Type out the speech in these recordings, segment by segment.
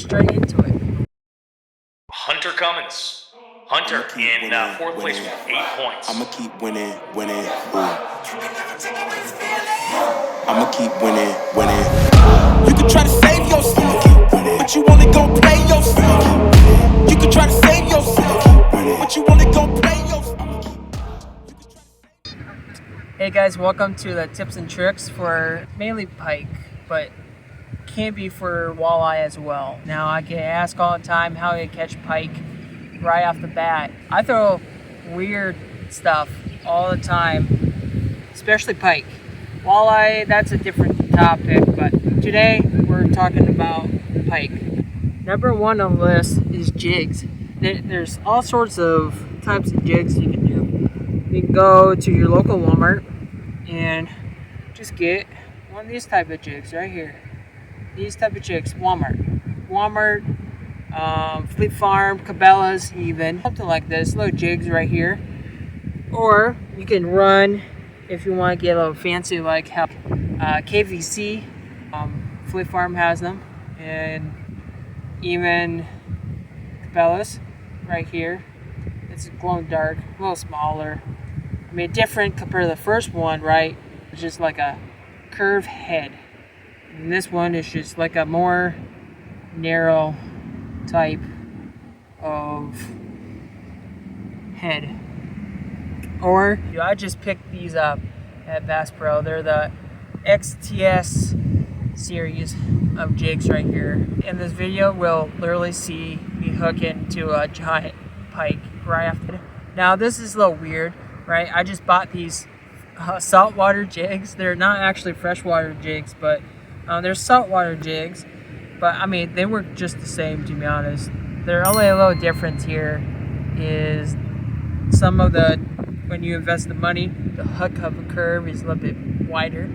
straight into it. Hunter Cummins. Hunter in fourth place with 8 points. I'ma keep winning. I'ma keep winning. You can try to save yourself, but you only gon' play yourself. You can try to save yourself, but you only gon' play yourself. Hey guys, welcome to the tips and tricks for mainly pike, but can be for walleye as well. Now I get asked all the time how to catch pike right off the bat. I throw weird stuff all the time, especially pike. Walleye, that's a different topic, but today we're talking about pike. Number one on the list is jigs. There's all sorts of types of jigs you can do. You can go to your local Walmart and just get one of these type of jigs right here. These type of jigs, Walmart, Fleet Farm, Cabela's even, something like this, little jigs right here. Or you can run, if you want to get a little fancy, like how KVC, Fleet Farm has them, and even Cabela's right here. It's glow in the dark, a little smaller. I mean, different compared to the first one, right? It's just like a curved head. And this one is just like a more narrow type of head. Or I just picked these up at Bass Pro. They're the XTS series of jigs right here. In this video, we'll literally see me hook into a giant pike right after. Now this is a little weird, right? I just bought these saltwater jigs. They're not actually freshwater jigs, but they're saltwater jigs. But I mean, they work just the same, to be honest. There's only a little difference here is some of the, when you invest the money, the hook of a curve is a little bit wider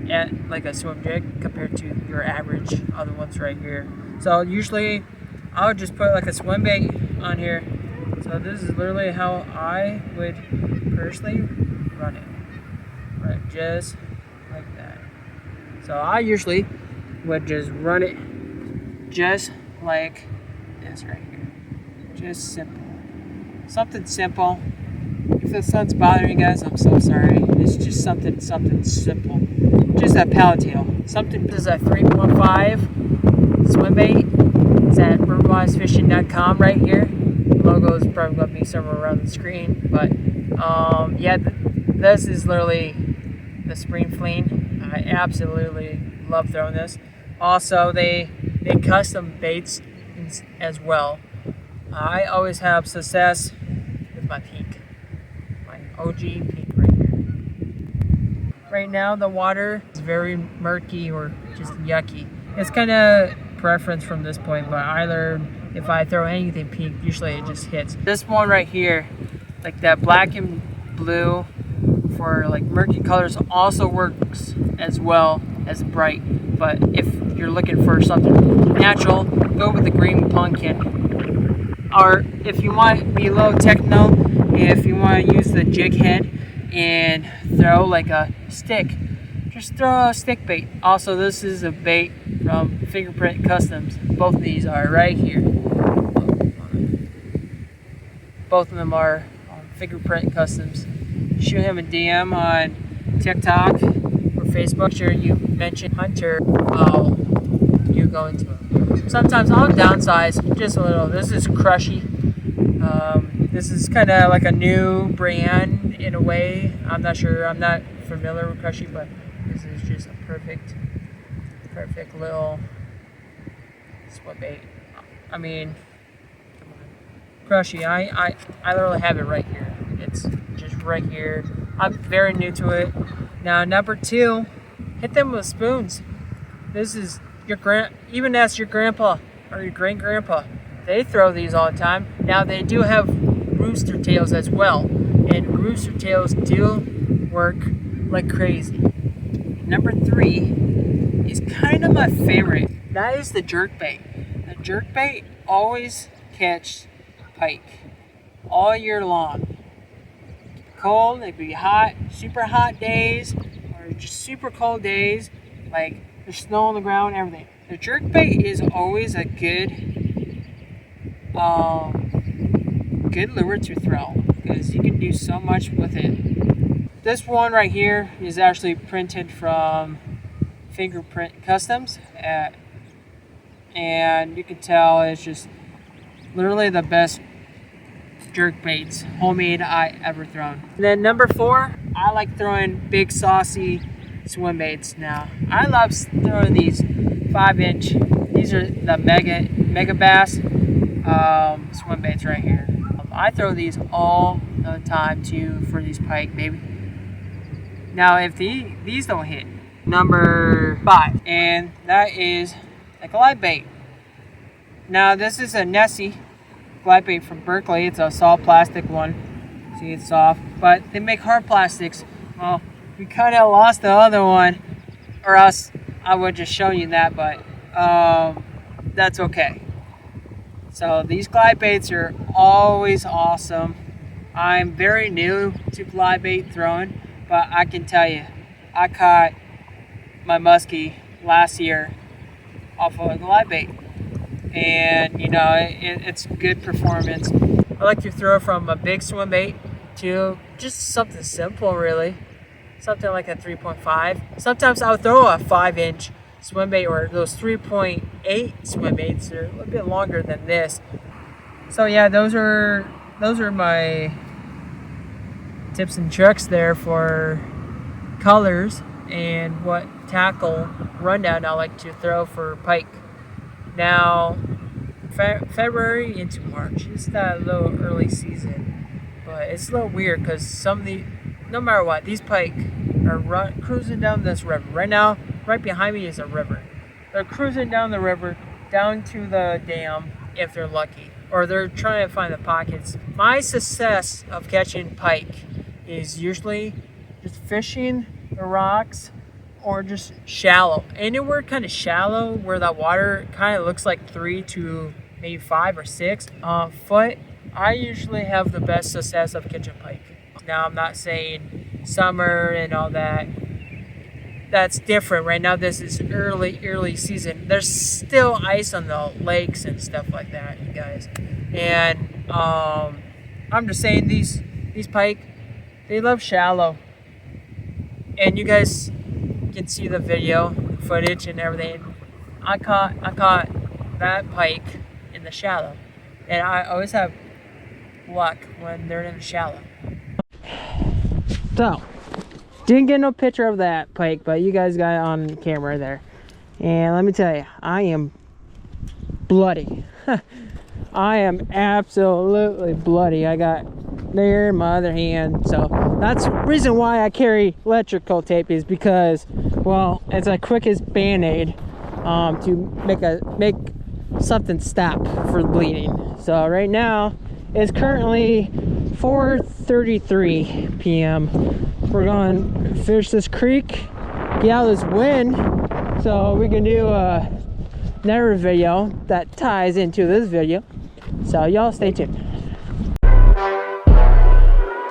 at like a swim jig compared to your average other ones right here. So usually I would just put like a swim bait on here. So this is literally how I would personally run it. Right, just like that. So I usually would just run it just like this right here. Just simple. Something simple. If the sun's bothering you guys, I'm so sorry. It's just something simple. Just a pallet tail. Something. This is a 3.5 swim bait. It's at riverwisefishing.com right here. The logo is probably going to be somewhere around the screen. But yeah, this is literally the spring fleeing. I absolutely love throwing this. Also, they make custom baits as well. I always have success with my pink, my OG pink right here. Right now, the water is very murky or just yucky. It's kind of preference from this point, but I learned if I throw anything pink, usually it just hits. This one right here, like that black and blue for like murky colors, also works as well as bright. But if you're looking for something natural, go with the green pumpkin. Or if you want to be a little techno, if you want to use the jig head and throw like a stick, just throw a stick bait. Also, this is a bait from Fingerprint Customs. Both of these are right here. Both of them are Fingerprint Customs. Shoot him a DM on TikTok or Facebook. Sure, you mention Hunter. You go into it. Sometimes I'll downsize just a little. This is Crushy. This is kind of like a new brand in a way. I'm not sure. I'm not familiar with Crushy, but this is just a perfect little swim bait. I mean, come on. Crushy. I literally have it right here. It's just right here. I'm very new to it. Now, number two, hit them with spoons. This is even ask your grandpa or your great-grandpa. They throw these all the time. Now, they do have rooster tails as well, and rooster tails do work like crazy. Number three is kind of my favorite. That is the jerk bait. The jerk bait always catch pike all year long. Cold, it could be hot, super hot days, or just super cold days, like there's snow on the ground, everything. The jerkbait is always a good lure to throw because you can do so much with it. This one right here is actually printed from Fingerprint Customs, and you can tell it's just literally the best jerk baits, homemade, I ever thrown. And then number 4, I like throwing big saucy swim baits now. I love throwing these 5-inch, these are the mega bass swim baits right here. I throw these all the time too for these pike, baby. Now if these don't hit, number 5, and that is a glide bait. Now this is a Nessie glide bait from Berkeley. It's a soft plastic one. See, it's soft, but they make hard plastics. Well, we kind of lost the other one, or else I would just show you that, but that's okay. So these glide baits are always awesome. I'm very new to glide bait throwing, but I can tell you, I caught my muskie last year off of a glide bait. And you know, it's good performance. I like to throw from a big swim bait to just something simple, really. Something like a 3.5. Sometimes I'll throw a 5-inch swim bait, or those 3.8 swim baits. They're a little bit longer than this. So yeah, those are my tips and tricks there for colors and what tackle rundown I like to throw for pike. Now, February into March, it's that little early season, but it's a little weird because no matter what, these pike are cruising down this river. Right now, right behind me is a river. They're cruising down the river, down to the dam if they're lucky, or they're trying to find the pockets. My success of catching pike is usually just fishing the rocks, or just shallow. Anywhere kind of shallow where that water kind of looks like 3 to maybe 5 or 6 foot, I usually have the best success of catching pike. Now I'm not saying summer and all that. That's different. Right now this is early season. There's still ice on the lakes and stuff like that, you guys. And I'm just saying these pike, they love shallow. And you guys can see the video footage and everything. I caught that pike in the shallow, and I always have luck when they're in the shallow. So didn't get no picture of that pike, but you guys got it on camera there, and let me tell you, I am bloody. I am absolutely bloody. I got there in my other hand, so that's the reason why I carry electrical tape, is because, well, it's the quickest band-aid to make something stop for bleeding. So right now it's currently 4:33 p.m. We're going to fish this creek, get out of this wind, so we can do another video that ties into this video. So y'all stay tuned.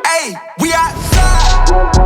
Hey, we outside.